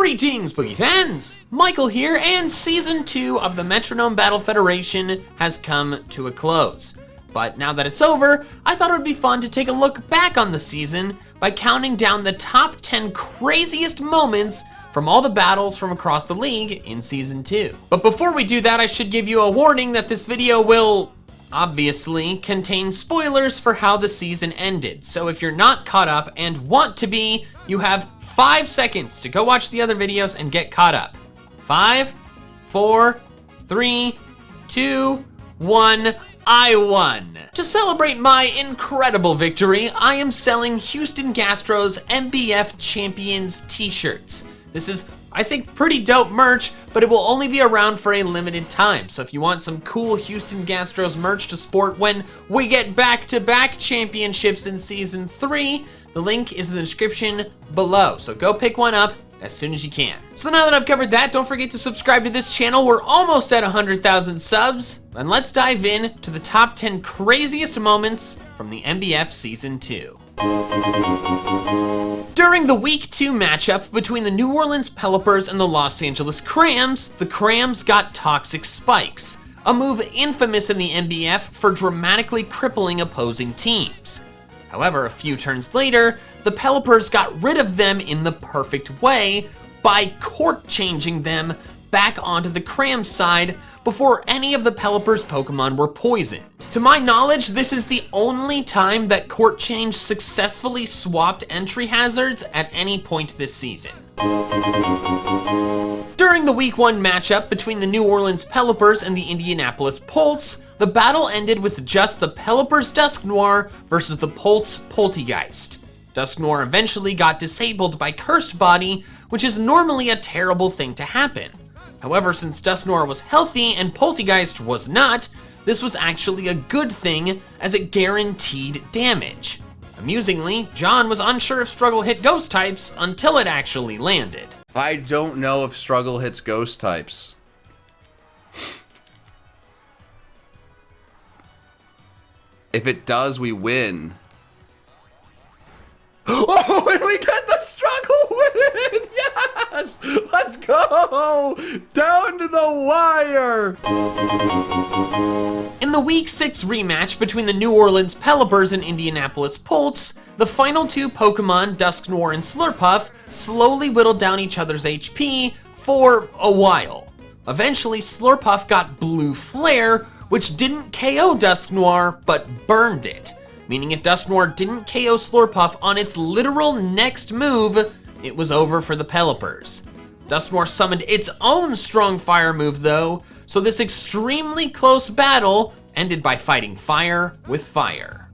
Greetings, Boogie fans! Michael here, and Season 2 of the Metronome Battle Federation has come to a close. But now that it's over, I thought it would be fun to take a look back on the season by counting down the top 10 craziest moments from all the battles from across the league in Season 2. But before we do that, I should give you a warning that this video will, obviously, contain spoilers for how the season ended. So if you're not caught up and want to be, you have 5 seconds to go watch the other videos and get caught up. 5, 4, 3, 2, 1, I won. To celebrate my incredible victory, I am selling Houston Gastro's MBF Champions t-shirts. This is, I think, pretty dope merch, but it will only be around for a limited time. So if you want some cool Houston Gastro's merch to sport when we get back-to-back championships in Season 3, the link is in the description below. So go pick one up as soon as you can. So now that I've covered that, don't forget to subscribe to this channel. We're almost at 100,000 subs. And let's dive in to the top 10 craziest moments from the MBF Season 2. During the Week 2 matchup between the New Orleans Pelippers and the Los Angeles Crams, the Crams got Toxic Spikes, a move infamous in the MBF for dramatically crippling opposing teams. However, a few turns later, the Pelippers got rid of them in the perfect way by court changing them back onto the Cram side before any of the Pelipper's Pokemon were poisoned. To my knowledge, this is the only time that court change successfully swapped entry hazards at any point this season. During the Week 1 matchup between the New Orleans Pelippers and the Indianapolis Poltz, the battle ended with just the Pelipper's Dusknoir versus the Poltz Poltergeist. Dusknoir eventually got disabled by Cursed Body, which is normally a terrible thing to happen. However, since Dusknoir was healthy and Poltergeist was not, this was actually a good thing as it guaranteed damage. Amusingly, John was unsure if Struggle hit ghost types until it actually landed. I don't know if Struggle hits ghost types. If it does, we win. Oh, and we get the Struggle win! Yes! Let's go! Down to the wire! In the Week 6 rematch between the New Orleans Pelippers and Indianapolis Poltz, the final two Pokemon, Dusknoir and Slurpuff, slowly whittled down each other's HP for a while. Eventually, Slurpuff got Blue Flare, which didn't KO Dusknoir, but burned it. Meaning if Dusknoir didn't KO Slurpuff on its literal next move, it was over for the Pelippers. Dusknoir summoned its own strong fire move though, so this extremely close battle ended by fighting fire with fire.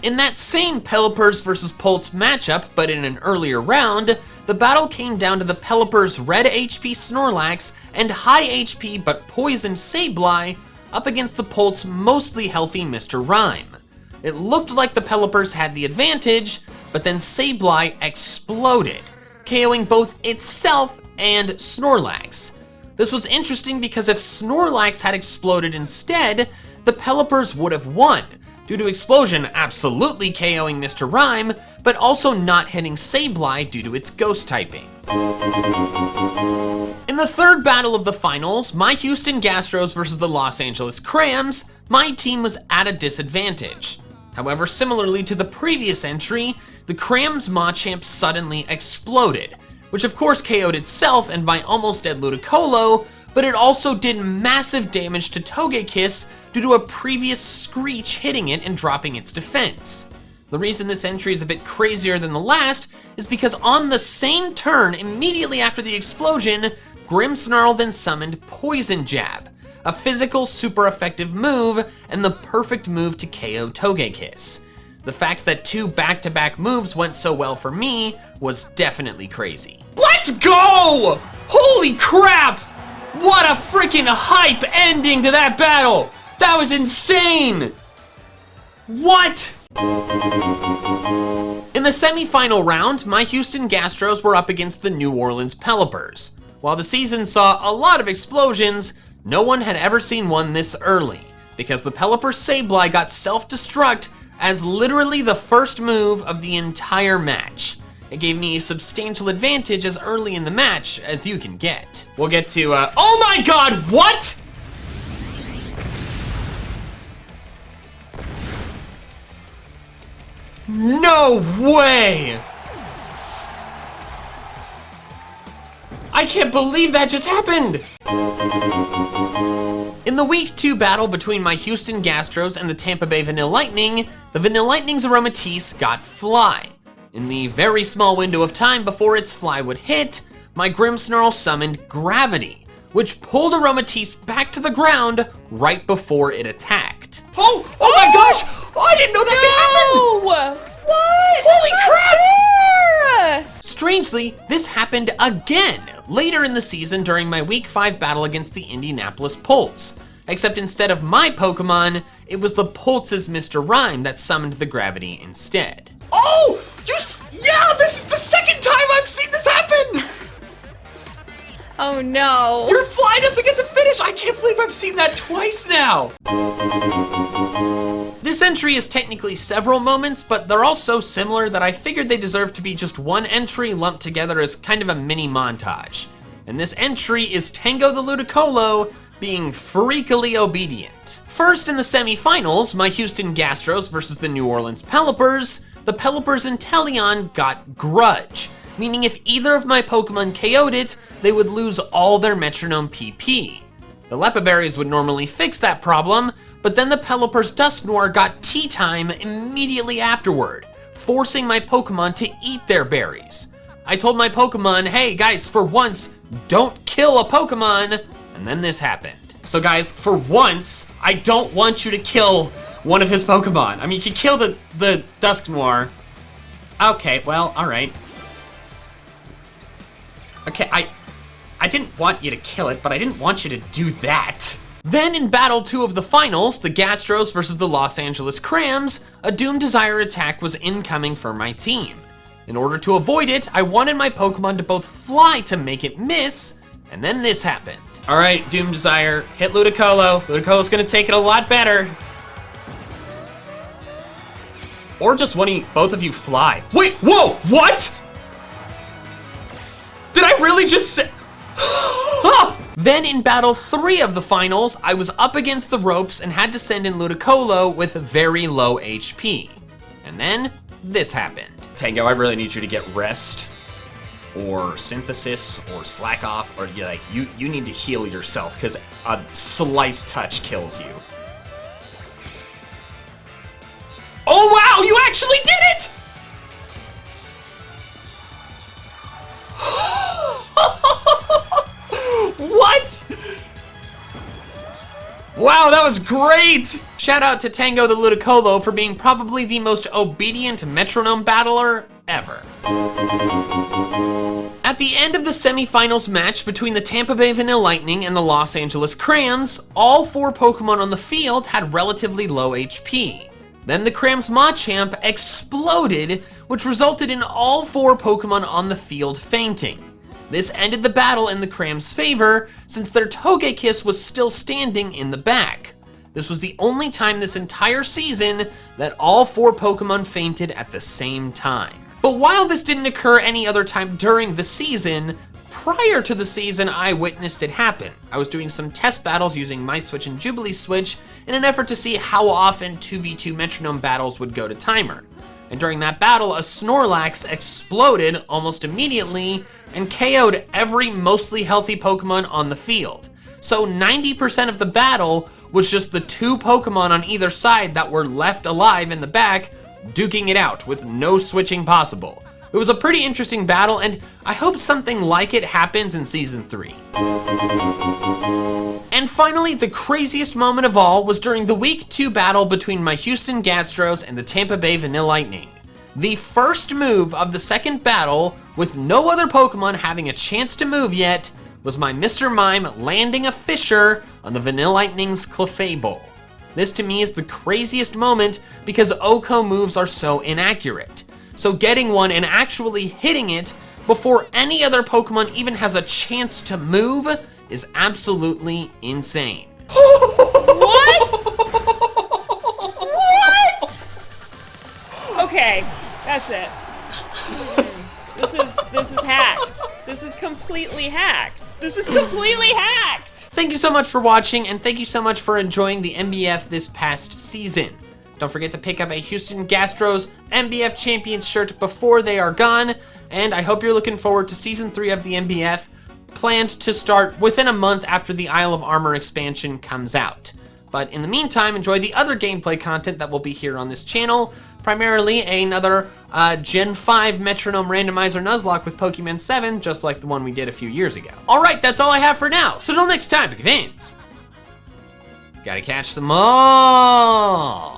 In that same Pelippers versus Poltz matchup, but in an earlier round, the battle came down to the Pelipper's red HP Snorlax and high HP but poisoned Sableye up against the Poltz mostly healthy Mr. Rime. It looked like the Pelippers had the advantage, but then Sableye exploded, KOing both itself and Snorlax. This was interesting because if Snorlax had exploded instead, the Pelippers would have won, due to Explosion absolutely KOing Mr. Rime, but also not hitting Sableye due to its ghost typing. In the third battle of the finals, my Houston Gastros versus the Los Angeles Crams, my team was at a disadvantage. However, similarly to the previous entry, the Crams Machamp suddenly exploded, which of course KO'd itself and my almost dead Ludicolo, but it also did massive damage to Togekiss due to a previous Screech hitting it and dropping its defense. The reason this entry is a bit crazier than the last is because on the same turn, immediately after the explosion, Grimmsnarl then summoned Poison Jab, a physical super effective move and the perfect move to KO Togekiss. The fact that 2 back-to-back moves went so well for me was definitely crazy. Let's go! Holy crap! What a freaking hype ending to that battle! That was insane! What? In the semi-final round, my Houston Gastros were up against the New Orleans Pelippers. While the season saw a lot of explosions, no one had ever seen one this early, because the Pelipper Sableye got self-destruct as literally the first move of the entire match. It gave me a substantial advantage as early in the match as you can get. We'll get to, oh my god, what? No way! I can't believe that just happened! In the Week 2 battle between my Houston Gastros and the Tampa Bay Vanilla Lightning, the Vanilla Lightning's Aromatisse got Fly. In the very small window of time before its Fly would hit, my Grimmsnarl summoned Gravity, which pulled Aromatisse back to the ground right before it attacked. Oh my gosh! Oh, I didn't know that could happen! What? Holy crap! Strangely, this happened again later in the season during my Week 5 battle against the Indianapolis Poltz. Except instead of my Pokemon, it was the Poltz's Mr. Rime that summoned the Gravity instead. Oh! Yeah, this is the second time I've seen this happen! Oh no. Your Fly doesn't get to finish! I can't believe I've seen that twice now! This entry is technically several moments, but they're all so similar that I figured they deserve to be just one entry lumped together as kind of a mini montage. And this entry is Tango the Ludicolo being freakily obedient. First in the semifinals, my Houston Gastros versus the New Orleans Pelippers, the Pelippers and Teleon got Grudge, meaning if either of my Pokemon KO'd it, they would lose all their Metronome PP. The Leppa Berries would normally fix that problem, but then the Pelipper's Dusknoir got Tea Time immediately afterward, forcing my Pokemon to eat their berries. I told my Pokemon, hey guys, for once, don't kill a Pokemon, and then this happened. So guys, for once, I don't want you to kill one of his Pokemon. I mean, you can kill the Dusknoir. Okay, well, all right. Okay, I didn't want you to kill it, but I didn't want you to do that. Then in Battle 2 of the finals, the Gastros versus the Los Angeles Crams, a Doom Desire attack was incoming for my team. In order to avoid it, I wanted my Pokemon to both fly to make it miss, and then this happened. All right, Doom Desire, hit Ludicolo. Ludicolo's gonna take it a lot better. Or just both of you fly. Wait, whoa, what? Did I really just say? Then in Battle 3 of the finals, I was up against the ropes and had to send in Ludicolo with very low HP. And then this happened. Tango, I really need you to get rest or synthesis or slack off, or you need to heal yourself because a slight touch kills you. Oh wow, you actually did it! What? Wow, that was great! Shout out to Tango the Ludicolo for being probably the most obedient Metronome battler ever. At the end of the semifinals match between the Tampa Bay Vanilla Lightning and the Los Angeles Crams, all 4 Pokemon on the field had relatively low HP. Then the Crams Machamp exploded, which resulted in all 4 Pokemon on the field fainting. This ended the battle in the Crams' favor, since their Togekiss was still standing in the back. This was the only time this entire season that all 4 Pokemon fainted at the same time. But while this didn't occur any other time during the season, prior to the season I witnessed it happen. I was doing some test battles using My Switch and Jubilee Switch in an effort to see how often 2v2 Metronome battles would go to timer. And during that battle, a Snorlax exploded almost immediately and KO'd every mostly healthy Pokemon on the field. So 90% of the battle was just the 2 Pokemon on either side that were left alive in the back, duking it out with no switching possible. It was a pretty interesting battle, and I hope something like it happens in Season 3. And finally, the craziest moment of all was during the Week 2 battle between my Houston Gastros and the Tampa Bay Vanilla Lightning. The first move of the second battle, with no other Pokemon having a chance to move yet, was my Mr. Mime landing a Fissure on the Vanilla Lightning's Clefable. This to me is the craziest moment because OHKO moves are so inaccurate. So getting one and actually hitting it before any other Pokemon even has a chance to move is absolutely insane. What? What? Okay, that's it. This is hacked. This is completely hacked. This is completely hacked. Thank you so much for watching, and thank you so much for enjoying the MBF this past season. Don't forget to pick up a Houston Gastros MBF Champions shirt before they are gone, and I hope you're looking forward to Season 3 of the MBF, planned to start within a month after the Isle of Armor expansion comes out. But in the meantime, enjoy the other gameplay content that will be here on this channel, primarily another Gen 5 Metronome Randomizer Nuzlocke with Pokemon 7, just like the one we did a few years ago. All right, that's all I have for now, so till next time, big fans, gotta catch them all.